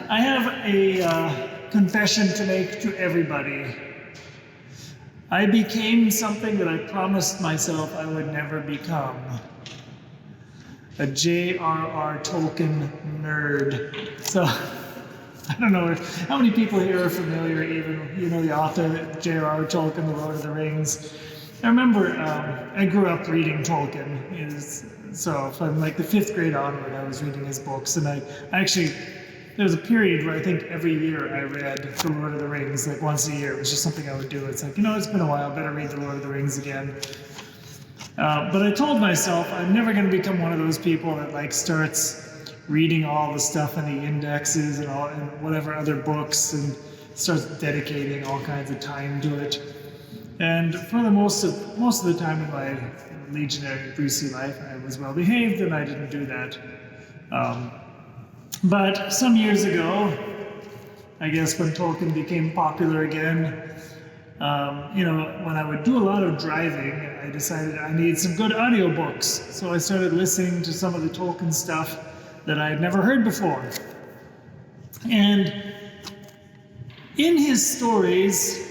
I have a confession to make to everybody. I became something that I promised myself I would never become. A J.R.R. Tolkien nerd. So, I don't know how many people here are familiar, even, you know, the author, J.R.R. Tolkien, The Lord of the Rings. I remember I grew up reading Tolkien. So from like the 5th grade onward, I was reading his books. And I actually, there was a period where I think every year I read The Lord of the Rings, like once a year. It was just something I would do. It's like, you know, it's been a while, better read The Lord of the Rings again. But I told myself I'm never going to become one of those people that like starts reading all the stuff in the indexes and whatever other books and starts dedicating all kinds of time to it. And for the most of the time in my legionary and priestly life, I was well behaved and I didn't do that. But some years ago, I guess when Tolkien became popular again, you know, when I would do a lot of driving, I decided I need some good audiobooks. So I started listening to some of the Tolkien stuff that I had never heard before. And in his stories,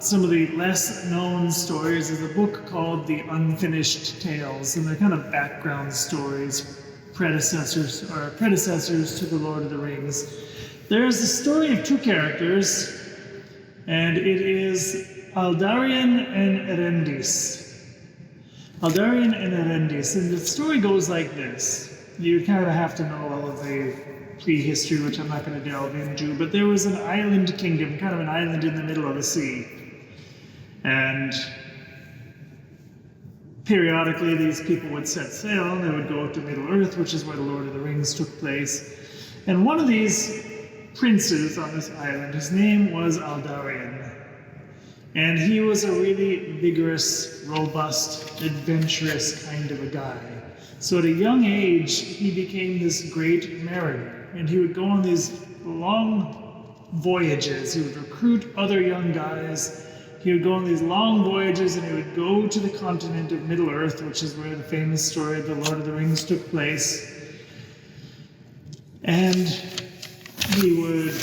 some of the less known stories is a book called The Unfinished Tales, and they're kind of background stories, predecessors to The Lord of the Rings. There's a story of two characters, and it is Aldarion and Erendis. Aldarion and Erendis, and the story goes like this. You kind of have to know all of the prehistory, which I'm not going to delve into, but there was an island kingdom, kind of an island in the middle of the sea. And periodically these people would set sail and they would go to Middle-earth, which is where the Lord of the Rings took place. And one of these princes on this island, his name was Aldarion. And he was a really vigorous, robust, adventurous kind of a guy. So at a young age, he became this great mariner. And he would go on these long voyages. He would recruit other young guys. He would go on these long voyages and he would go to the continent of Middle-earth, which is where the famous story of the Lord of the Rings took place. And he would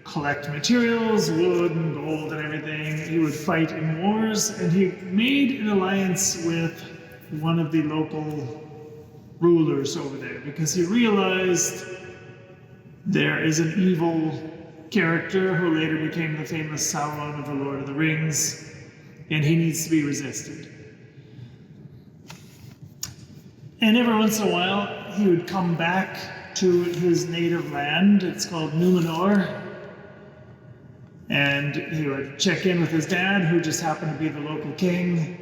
collect materials, wood and gold and everything. He would fight in wars, and he made an alliance with one of the local rulers over there because he realized there is an evil character who later became the famous Sauron of the Lord of the Rings, and he needs to be resisted. And every once in a while, he would come back to his native land. It's called Numenor. And he would check in with his dad, who just happened to be the local king.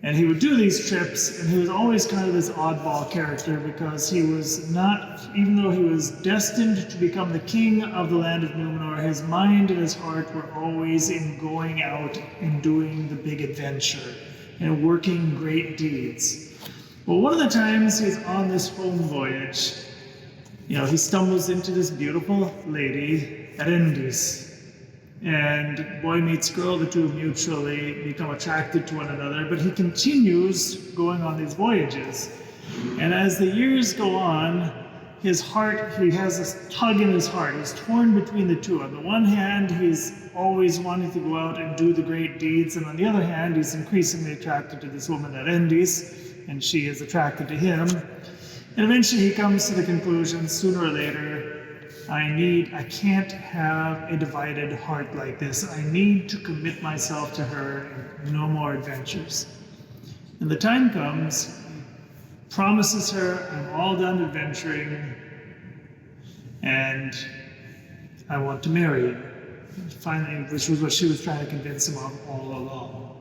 And he would do these trips, and he was always kind of this oddball character because he was not, even though he was destined to become the king of the land of Numenor, his mind and his heart were always in going out and doing the big adventure and working great deeds. Well, one of the times he's on this home voyage, you know, he stumbles into this beautiful lady, Erendis. And boy meets girl, the two mutually become attracted to one another, but he continues going on these voyages. And as the years go on, his heart, he has this tug in his heart. He's torn between the two. On the one hand, he's always wanting to go out and do the great deeds, and on the other hand, he's increasingly attracted to this woman, Erendis, and she is attracted to him. And eventually he comes to the conclusion, sooner or later, I can't have a divided heart like this. I need to commit myself to her and no more adventures. And the time comes, promises her, I'm all done adventuring, and I want to marry you. Finally, which was what she was trying to convince him of all along.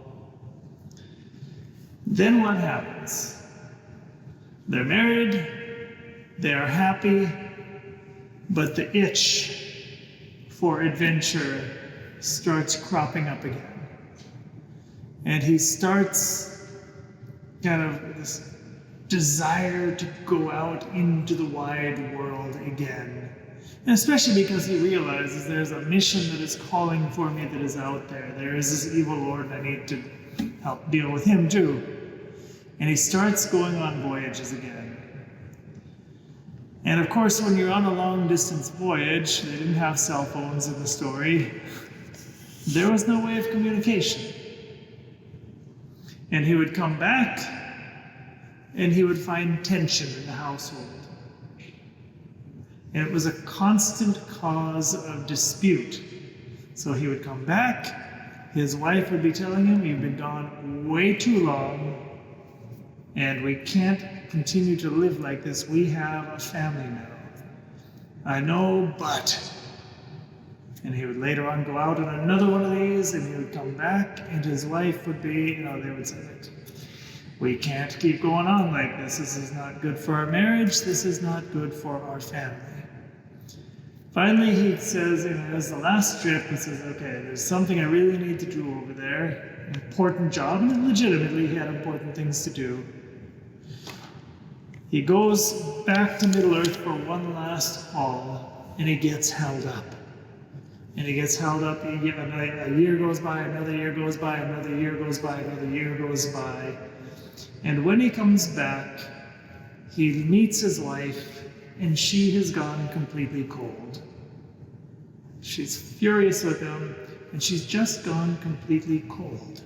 Then what happens? They're married, they are happy, but the itch for adventure starts cropping up again. And he starts kind of this desire to go out into the wide world again. And especially because he realizes there's a mission that is calling for me that is out there. There is this evil lord and I need to help deal with him too. And he starts going on voyages again. And of course, when you're on a long distance voyage, they didn't have cell phones in the story, there was no way of communication. And he would come back, and he would find tension in the household. And it was a constant cause of dispute. So he would come back, his wife would be telling him, "You've been gone way too long, and we can't continue to live like this. We have a family now." "I know, but..." And he would later on go out on another one of these, and he would come back, and his wife would be, they would say, "We can't keep going on like this. This is not good for our marriage. This is not good for our family." Finally, he says, as the last trip, he says, "Okay, there's something I really need to do over there. An important job," and legitimately he had important things to do. He goes back to Middle Earth for one last haul, and he gets held up. And he gets held up, a year goes by, another year goes by, another year goes by, another year goes by. And when he comes back, he meets his wife, and she has gone completely cold. She's furious with him, and she's just gone completely cold.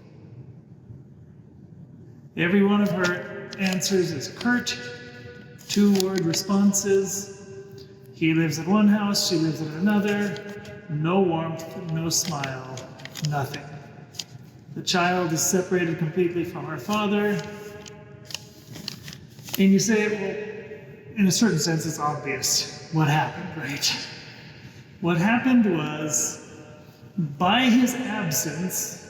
Every one of her answers is curt, two-word responses. He lives in one house, she lives in another. No warmth, no smile, nothing. The child is separated completely from her father. And you say, well, in a certain sense, it's obvious what happened, right? What happened was, by his absence,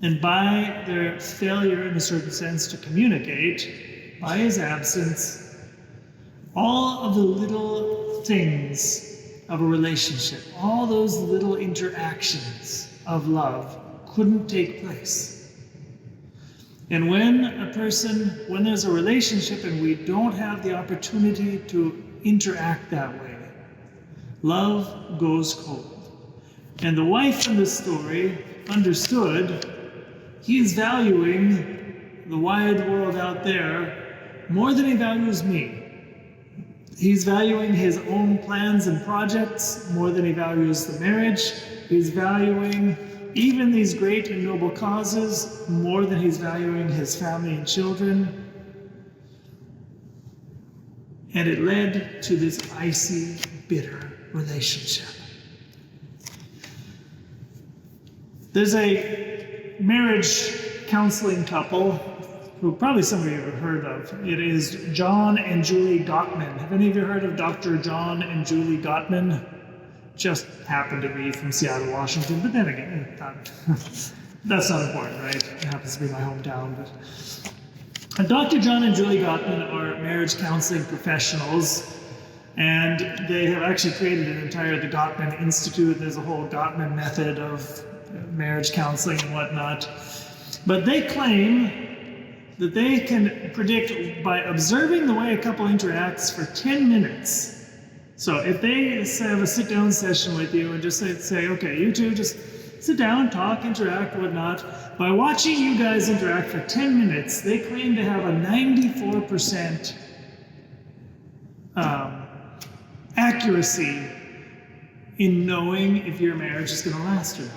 and by their failure, in a certain sense, to communicate, by his absence, all of the little things of a relationship, all those little interactions of love couldn't take place. And when there's a relationship and we don't have the opportunity to interact that way, love goes cold. And the wife in this story understood he's valuing the wide world out there more than he values me. He's valuing his own plans and projects more than he values the marriage. He's valuing even these great and noble causes more than he's valuing his family and children. And it led to this icy, bitter relationship. There's a marriage counseling couple who probably some of you have heard of. It is John and Julie Gottman. Have any of you heard of Dr. John and Julie Gottman? Just happened to be from Seattle, Washington, but then again, that's not important, right? It happens to be my hometown. But Dr. John and Julie Gottman are marriage counseling professionals, and they have actually created the Gottman Institute. There's a whole Gottman method of marriage counseling and whatnot. But they claim that they can predict by observing the way a couple interacts for 10 minutes. So if they have a sit-down session with you and just say, okay, you two just sit down, talk, interact, whatnot. By watching you guys interact for 10 minutes, they claim to have a 94% accuracy in knowing if your marriage is going to last or not.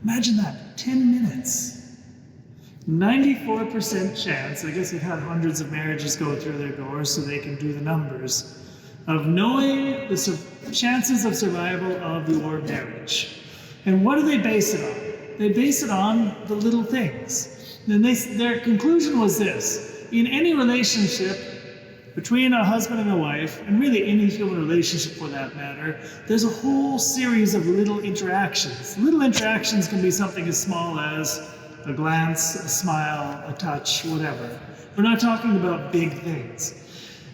Imagine that, 10 minutes. 94% chance, I guess they've had hundreds of marriages go through their doors so they can do the numbers, of knowing the chances of survival of your marriage. And what do they base it on? They base it on the little things. And their conclusion was this: in any relationship between a husband and a wife, and really any human relationship for that matter, there's a whole series of little interactions. Little interactions can be something as small as a glance, a smile, a touch, whatever. We're not talking about big things.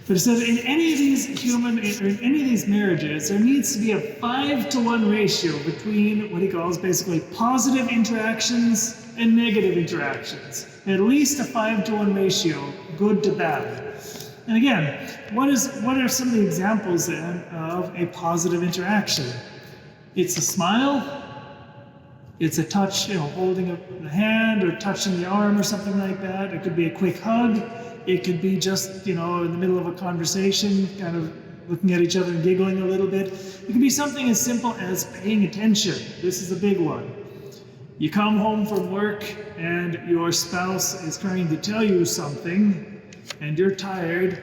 But it says in any of these marriages, there needs to be a 5-to-1 ratio between what he calls basically positive interactions and negative interactions. At least a 5-to-1 ratio, good to bad. And again, what are some of the examples then of a positive interaction? It's a smile. It's a touch, holding the hand or touching the arm or something like that. It could be a quick hug. It could be just, in the middle of a conversation, kind of looking at each other and giggling a little bit. It could be something as simple as paying attention. This is a big one. You come home from work and your spouse is trying to tell you something and you're tired.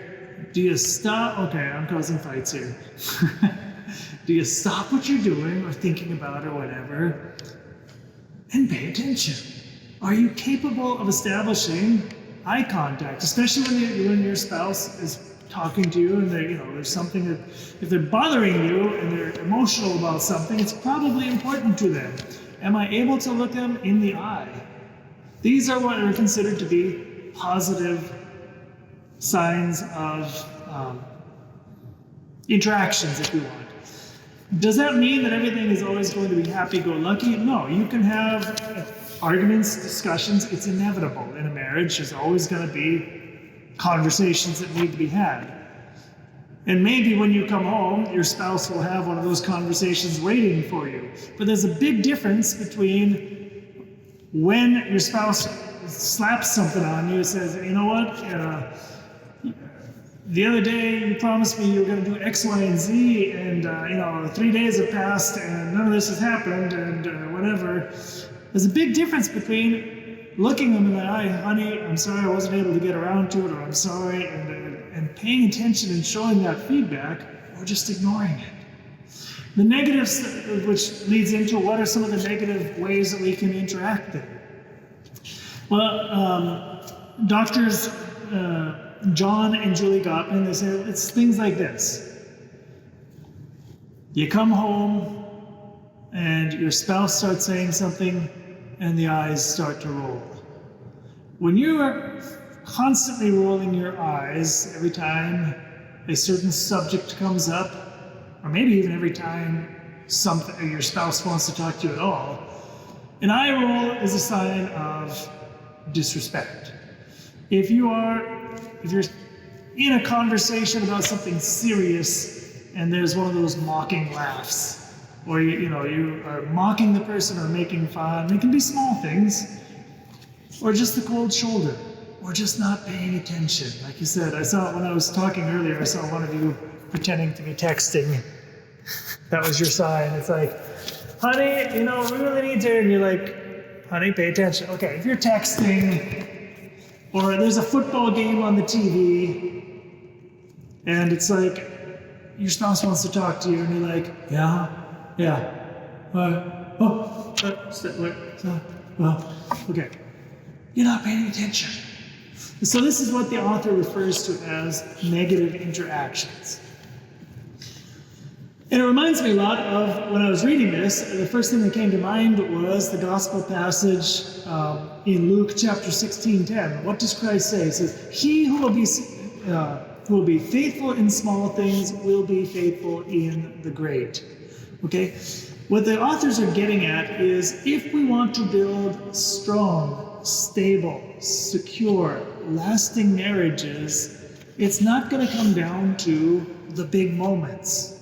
Do you stop? Okay, I'm causing fights here. Do you stop what you're doing or thinking about or whatever and pay attention? Are you capable of establishing eye contact, especially when your spouse is talking to you and there's something that, if they're bothering you and they're emotional about something, it's probably important to them. Am I able to look them in the eye? These are what are considered to be positive signs of interactions, if you want. Does that mean that everything is always going to be happy-go-lucky? No, you can have arguments, discussions. It's inevitable in a marriage. There's always going to be conversations that need to be had. And maybe when you come home, your spouse will have one of those conversations waiting for you. But there's a big difference between when your spouse slaps something on you and says, you know what, the other day you promised me you were going to do X, Y, and Z, and 3 days have passed and none of this has happened, and whatever. There's a big difference between looking them in the eye, honey, I'm sorry I wasn't able to get around to it, or I'm sorry, and paying attention and showing that feedback, or just ignoring it. The negatives, which leads into what are some of the negative ways that we can interact then? Well, doctors John and Julie Gottman, they say it's things like this. You come home and your spouse starts saying something and the eyes start to roll. When you are constantly rolling your eyes every time a certain subject comes up, or maybe even every time your spouse wants to talk to you at all, an eye roll is a sign of disrespect. If you're in a conversation about something serious and there's one of those mocking laughs, or you are mocking the person or making fun, it can be small things, or just the cold shoulder, or just not paying attention. Like you said, I saw when I was talking earlier, I saw one of you pretending to be texting. That was your sign. It's like, honey, we really need to, and you're like, honey, pay attention. Okay, if you're texting, or there's a football game on the TV, and it's like, your spouse wants to talk to you, and you're like, okay. You're not paying attention. So this is what the author refers to as negative interactions. And it reminds me a lot of when I was reading this, the first thing that came to mind was the gospel passage in Luke chapter 16:10. What does Christ say? He says, he who will be faithful in small things will be faithful in the great. Okay? What the authors are getting at is if we want to build strong, stable, secure, lasting marriages, it's not going to come down to the big moments.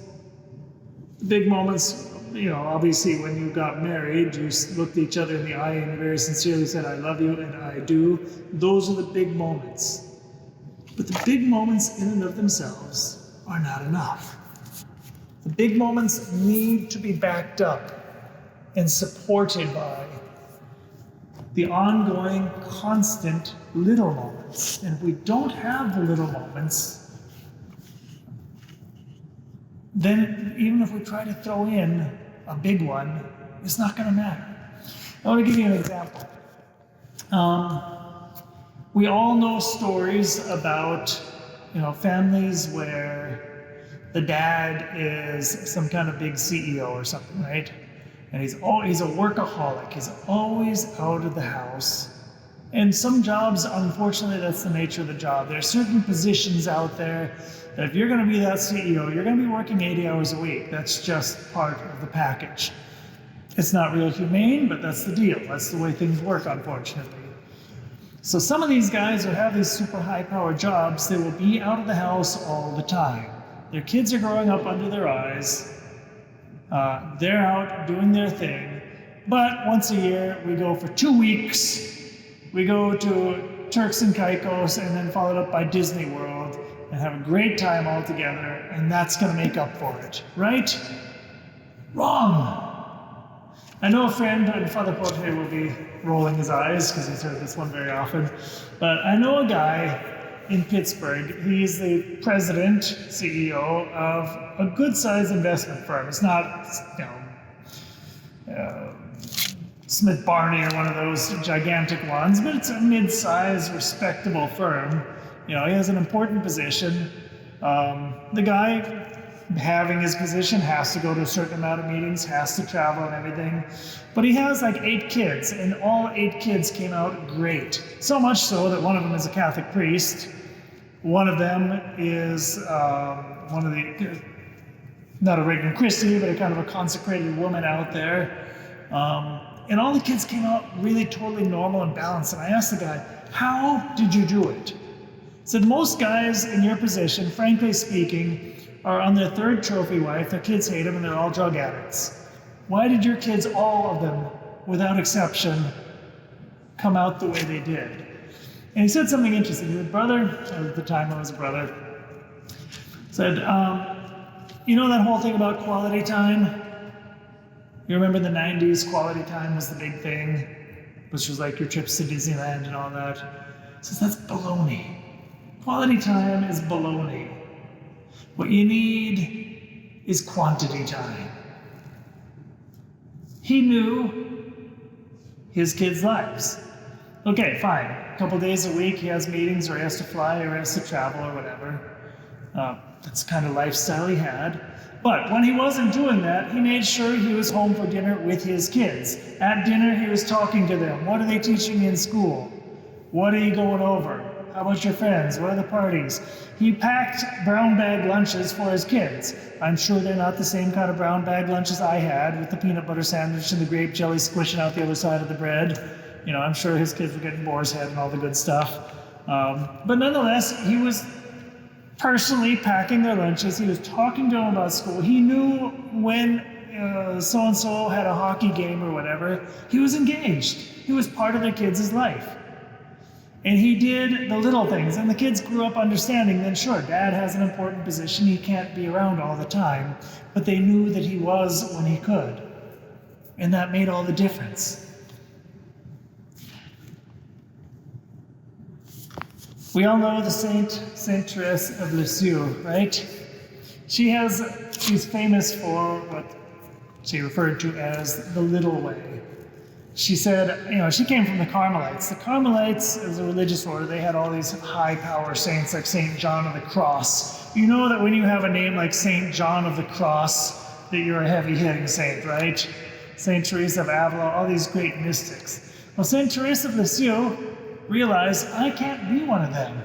The big moments, obviously when you got married, you looked each other in the eye and you very sincerely said, I love you and I do. Those are the big moments. But the big moments in and of themselves are not enough. The big moments need to be backed up and supported by the ongoing, constant little moments. And if we don't have the little moments, then even if we try to throw in a big one, it's not going to matter. I want to give you an example. We all know stories about, families where the dad is some kind of big CEO or something, right? And he's a workaholic. He's always out of the house. And some jobs, unfortunately, that's the nature of the job. There are certain positions out there that if you're going to be that CEO, you're going to be working 80 hours a week. That's just part of the package. It's not real humane, but that's the deal. That's the way things work, unfortunately. So some of these guys who have these super high-powered jobs, they will be out of the house all the time. Their kids are growing up under their eyes. They're out doing their thing. But once a year, we go for 2 weeks. We go to Turks and Caicos and then followed up by Disney World and have a great time all together, and that's going to make up for it, right? Wrong. I know a friend, and Father Potre will be rolling his eyes because he's heard this one very often, but I know a guy in Pittsburgh. He's the president, CEO of a good-sized investment firm. It's not, Smith Barney or one of those gigantic ones, but it's a mid-sized, respectable firm. He has an important position. The guy having his position has to go to a certain amount of meetings, has to travel and everything. But he has like 8 kids, and all 8 kids came out great. So much so that one of them is a Catholic priest. One of them is one of the, not a Regnum Christi, but a kind of a consecrated woman out there. And all the kids came out really totally normal and balanced. And I asked the guy, how did you do it? He said, most guys in your position, frankly speaking, are on their 3rd trophy wife. Their kids hate them and they're all drug addicts. Why did your kids, all of them, without exception, come out the way they did? And he said something interesting. His brother, at the time I was a brother, said, that whole thing about quality time? You remember in the 90s, quality time was the big thing, which was like your trips to Disneyland and all that. He says, that's baloney. Quality time is baloney. What you need is quantity time. He knew his kids' lives. Okay, fine. A couple days a week he has meetings, or he has to fly, or he has to travel, or whatever. That's the kind of lifestyle he had. But when he wasn't doing that, he made sure he was home for dinner with his kids. At dinner, he was talking to them. What are they teaching you in school? What are you going over? How about your friends? What are the parties? He packed brown bag lunches for his kids. I'm sure they're not the same kind of brown bag lunches I had, with the peanut butter sandwich and the grape jelly squishing out the other side of the bread. I'm sure his kids were getting boar's head and all the good stuff. But nonetheless, he was personally packing their lunches. He was talking to them about school. He knew when so-and-so had a hockey game or whatever. He was engaged. He was part of their kids' life. And he did the little things. And the kids grew up understanding then, sure, Dad has an important position. He can't be around all the time. But they knew that he was when he could. And that made all the difference. We all know the Saint Therese of Lisieux, right? She's famous for what she referred to as the little way. She said, she came from the Carmelites. The Carmelites, as a religious order, they had all these high power saints like St. John of the Cross. You know that when you have a name like St. John of the Cross, that you're a heavy-hitting saint, right? St. Teresa of Avila, all these great mystics. Well, St. Therese of Lisieux realized, I can't be one of them.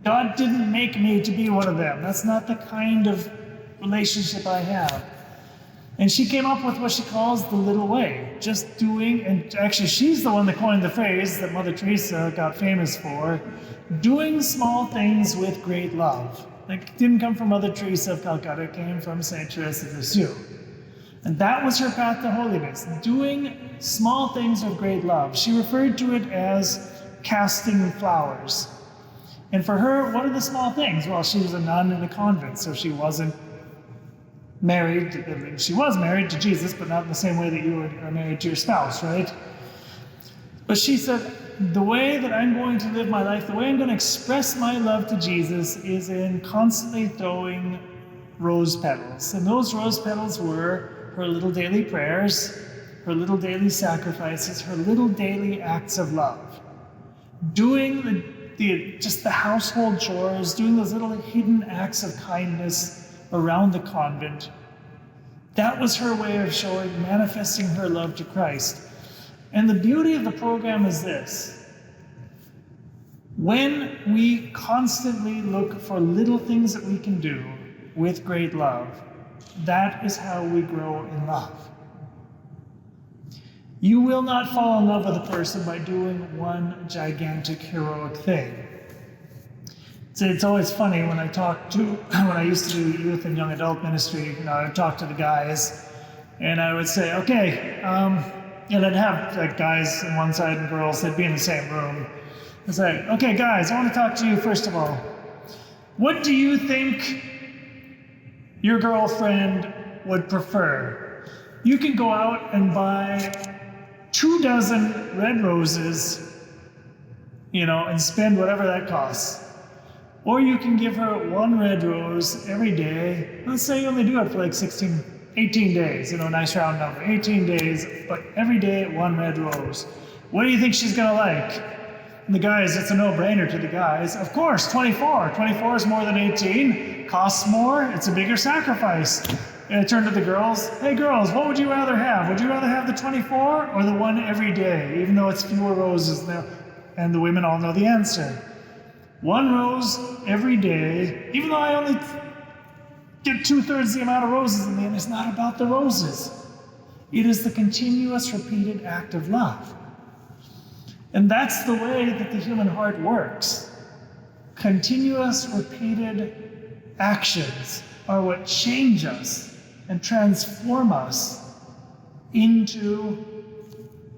God didn't make me to be one of them. That's not the kind of relationship I have. And she came up with what she calls the little way. Just doing, and actually she's the one that coined the phrase that Mother Teresa got famous for, doing small things with great love. It didn't come from Mother Teresa of Calcutta, it came from St. Therese of Lisieux. And that was her path to holiness, doing small things with great love. She referred to it as casting flowers. And for her, what are the small things? Well, she was a nun in a convent, so she wasn't married. She was married to Jesus, but not in the same way that you are married to your spouse, right? But she said, the way that I'm going to live my life, the way I'm going to express my love to Jesus is in constantly throwing rose petals. And those rose petals were her little daily prayers, her little daily sacrifices, her little daily acts of love. Doing just the household chores, doing those little hidden acts of kindness around the convent. That was her way of manifesting her love to Christ. And the beauty of the program is this. When we constantly look for little things that we can do with great love, that is how we grow in love. You will not fall in love with a person by doing one gigantic heroic thing. So it's always funny when I used to do youth and young adult ministry, I would talk to the guys and I would say, okay, and I'd have like guys on one side and girls, they'd be in the same room. It's like, okay, guys, I want to talk to you first of all. What do you think your girlfriend would prefer? You can go out and buy 24 red roses, and spend whatever that costs. Or you can give her 1 red rose every day. Let's say you only do it for like 18 days, nice round number, 18 days, but every day 1 red rose. What do you think she's gonna like? And the guys, it's a no-brainer to the guys. Of course, 24. 24 is more than 18, costs more, it's a bigger sacrifice. And I turn to the girls, hey girls, what would you rather have? Would you rather have the 24 or the 1 every day, even though it's fewer roses now? And the women all know the answer. 1 rose every day, even though I only get 2/3 the amount of roses in the end, it's not about the roses. It is the continuous, repeated act of love. And that's the way that the human heart works. Continuous, repeated actions are what change us and transform us into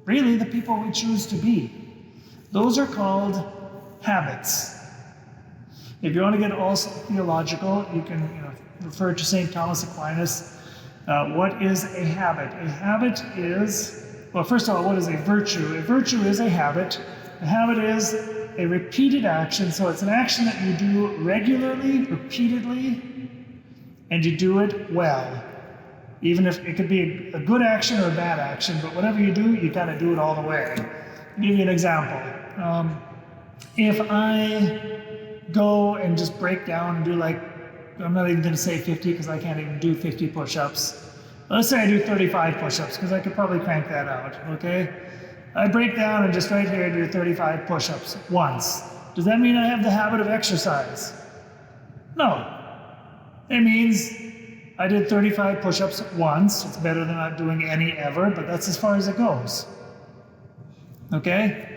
really the people we choose to be. Those are called habits. If you want to get also theological, you can refer to St. Thomas Aquinas. What is a habit? A habit is, well, first of all, what is a virtue? A virtue is a habit. A habit is a repeated action. So it's an action that you do regularly, repeatedly, and you do it well. Even if it could be a good action or a bad action, but whatever you do, you gotta do it all the way. I'll give you an example. If I go and just break down and do I'm not even gonna say 50 because I can't even do 50 push-ups. Let's say I do 35 push-ups because I could probably crank that out, okay? I break down and just right here do 35 push-ups once. Does that mean I have the habit of exercise? No. It means I did 35 push-ups once. It's better than not doing any ever, but that's as far as it goes. Okay?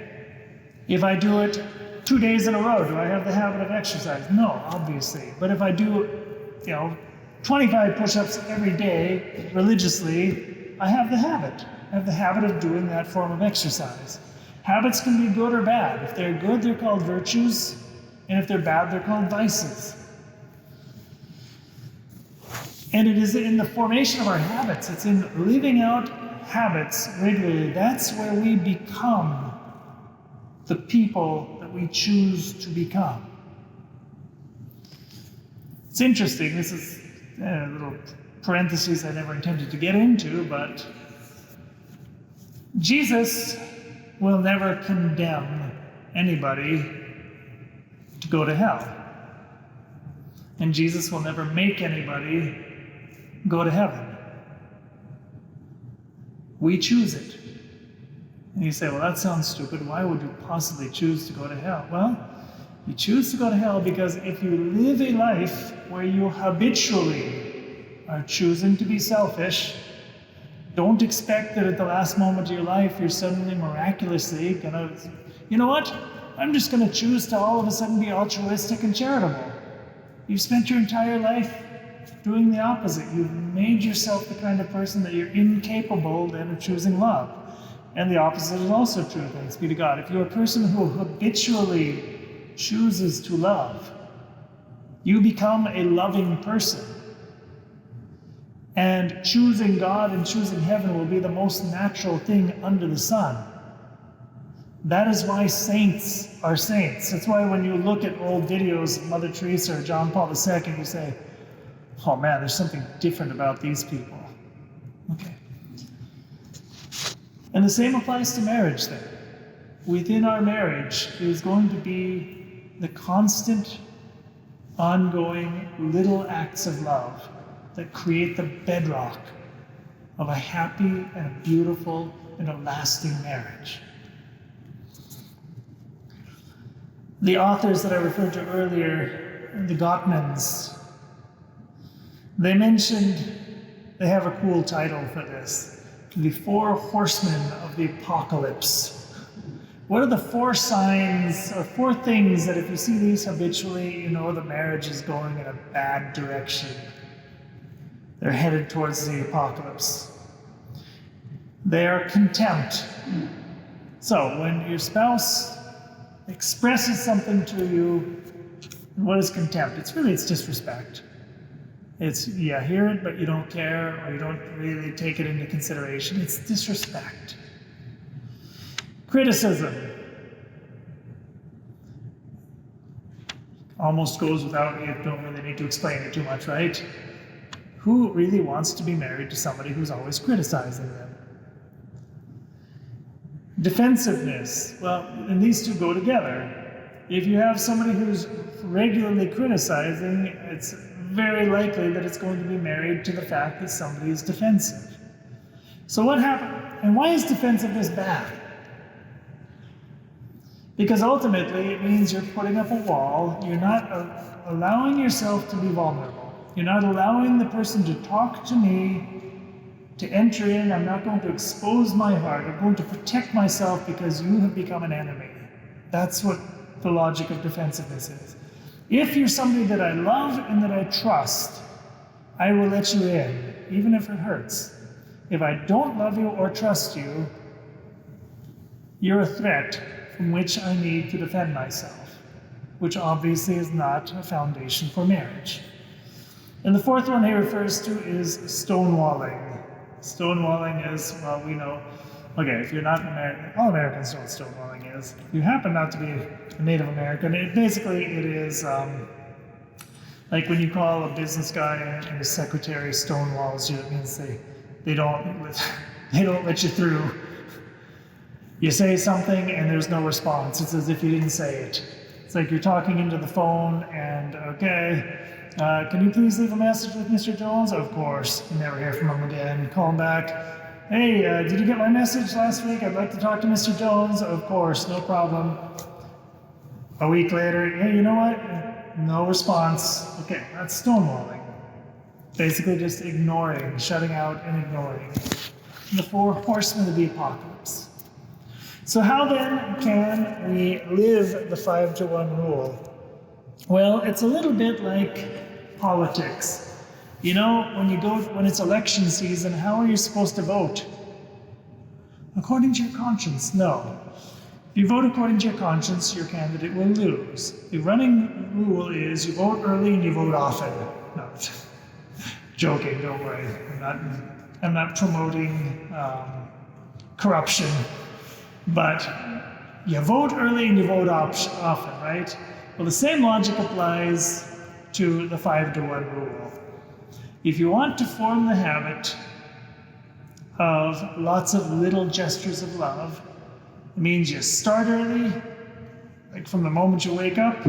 If I do it 2 days in a row, do I have the habit of exercise? No, obviously. But if I do, 25 push-ups every day religiously, I have the habit. I have the habit of doing that form of exercise. Habits can be good or bad. If they're good, they're called virtues, and if they're bad, they're called vices. And it is in the formation of our habits, it's in living out habits regularly, that's where we become the people that we choose to become. It's interesting, this is a little parentheses I never intended to get into, but Jesus will never condemn anybody to go to hell. And Jesus will never make anybody go to heaven. We choose it. And you say, well, that sounds stupid. Why would you possibly choose to go to hell? Well, you choose to go to hell because if you live a life where you habitually are choosing to be selfish, don't expect that at the last moment of your life you're suddenly miraculously gonna, you know what? I'm just gonna choose to all of a sudden be altruistic and charitable. You've spent your entire life doing the opposite. You've made yourself the kind of person that you're incapable then of choosing love. And the opposite is also true, thanks be to God. If you're a person who habitually chooses to love, you become a loving person. And choosing God and choosing heaven will be the most natural thing under the sun. That is why saints are saints. That's why when you look at old videos of Mother Teresa or John Paul II, you say, oh man, there's something different about these people. Okay. And the same applies to marriage then. Within our marriage is going to be the constant, ongoing little acts of love that create the bedrock of a happy and a beautiful and a lasting marriage. The authors that I referred to earlier, the Gottmans, they mentioned, they have a cool title for this, the 4 horsemen of the apocalypse. What are the 4 signs or 4 things that if you see these habitually, you know the marriage is going in a bad direction? They're headed towards the apocalypse. They are contempt. So when your spouse expresses something to you. And what is contempt? It's disrespect. It's, yeah, hear it, but you don't care, or you don't really take it into consideration. It's disrespect. Criticism. Almost goes without, you don't really need to explain it too much, right? Who really wants to be married to somebody who's always criticizing them? Defensiveness. Well, and these two go together. If you have somebody who's regularly criticizing, it's very likely that it's going to be married to the fact that somebody is defensive. So what happened? And why is defensiveness bad? Because ultimately it means you're putting up a wall. You're not allowing yourself to be vulnerable. You're not allowing the person to talk to me, to enter in. I'm not going to expose my heart. I'm going to protect myself because you have become an enemy. That's what the logic of defensiveness is. If you're somebody that I love and that I trust, I will let you in, even if it hurts. If I don't love you or trust you, you're a threat from which I need to defend myself, which obviously is not a foundation for marriage. And the fourth one he refers to is stonewalling. Stonewalling is, well, we know, okay, if you're not an American, all Americans know what stonewalling is. If you happen not to be a Native American, it is like when you call a business guy and his secretary stonewalls you, it means they don't let you through. You say something and there's no response. It's as if you didn't say it. It's like you're talking into the phone and, okay, can you please leave a message with Mr. Jones? Of course. You never hear from him again. Call him back. Hey, did you get my message last week? I'd like to talk to Mr. Jones. Of course, no problem. A week later, hey, you know what? No response. Okay, that's stonewalling. Basically just ignoring, shutting out and ignoring. The four horsemen of the apocalypse. So how then can we live the 5-to-1 rule? Well, it's a little bit like politics. You know, when it's election season, how are you supposed to vote? According to your conscience? No. If you vote according to your conscience, your candidate will lose. The running rule is you vote early and you vote often. No, joking, don't worry. I'm not promoting corruption. But you vote early and you vote often, right? Well, the same logic applies to the 5-to-1 rule. If you want to form the habit of lots of little gestures of love, it means you start early, like from the moment you wake up,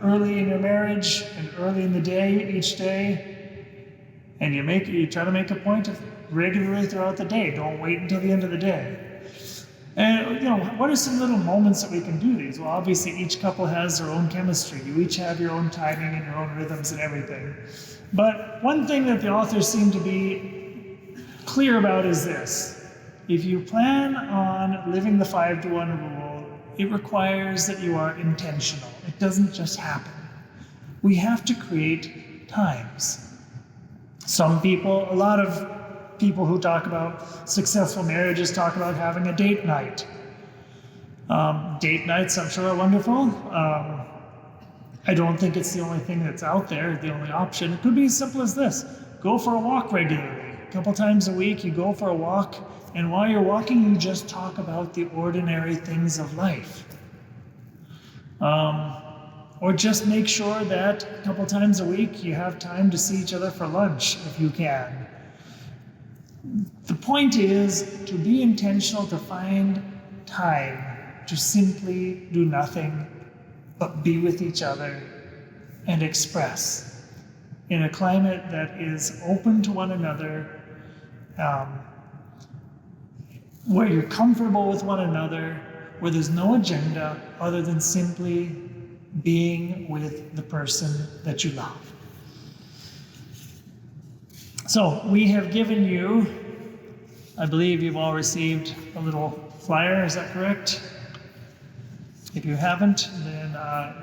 early in your marriage and early in the day, each day, and you try to make a point of regularly throughout the day. Don't wait until the end of the day. And, you know, what are some little moments that we can do these? Well, obviously each couple has their own chemistry. You each have your own timing and your own rhythms and everything. But one thing that the authors seem to be clear about is this. If you plan on living the 5-to-1 rule, it requires that you are intentional. It doesn't just happen. We have to create times. A lot of people who talk about successful marriages talk about having a date night. Date nights, I'm sure, are wonderful. I don't think it's the only thing that's out there, the only option. It could be as simple as this. Go for a walk regularly. A couple times a week, you go for a walk, and while you're walking, you just talk about the ordinary things of life. Or just make sure that a couple times a week, you have time to see each other for lunch, if you can. The point is to be intentional, to find time to simply do nothing but be with each other and express in a climate that is open to one another, where you're comfortable with one another, where there's no agenda other than simply being with the person that you love. So we have given you, I believe you've all received a little flyer, is that correct? If you haven't, then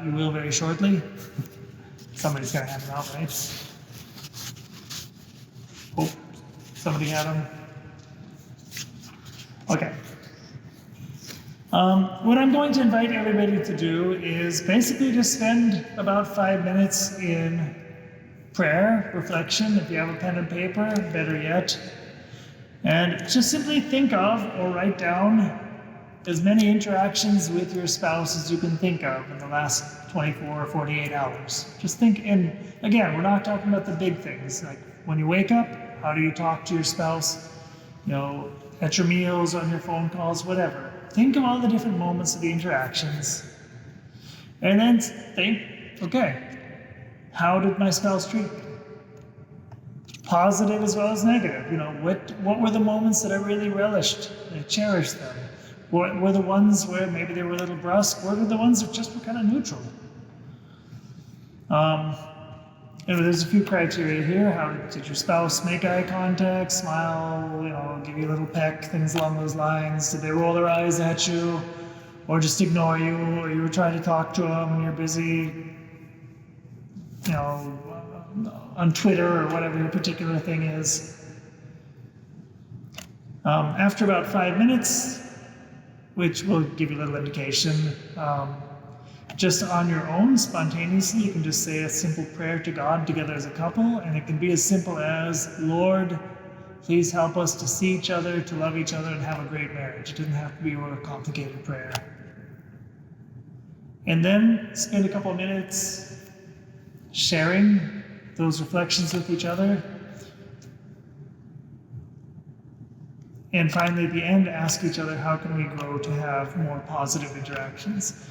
you will very shortly. Somebody's got to hand them out, right? Oh, somebody had them. Okay. What I'm going to invite everybody to do is basically just spend about 5 minutes in prayer, reflection, if you have a pen and paper, better yet. And just simply think of or write down as many interactions with your spouse as you can think of in the last 24 or 48 hours. Just think, and again, we're not talking about the big things, like when you wake up, how do you talk to your spouse, at your meals, on your phone calls, whatever. Think of all the different moments of the interactions, and then think, okay, how did my spouse treat me? Positive as well as negative. What were the moments that I really relished, I cherished them? What were the ones where maybe they were a little brusque? What were the ones that just were kind of neutral? There's a few criteria here. How did your spouse make eye contact, smile, give you a little peck, things along those lines? Did they roll their eyes at you, or just ignore you, or you were trying to talk to them and you're busy, on Twitter or whatever your particular thing is? After about 5 minutes, which will give you a little indication, just on your own, spontaneously, you can just say a simple prayer to God together as a couple, and it can be as simple as, Lord, please help us to see each other, to love each other, and have a great marriage. It doesn't have to be a complicated prayer. And then spend a couple of minutes sharing those reflections with each other. And finally, at the end, ask each other, how can we grow to have more positive interactions?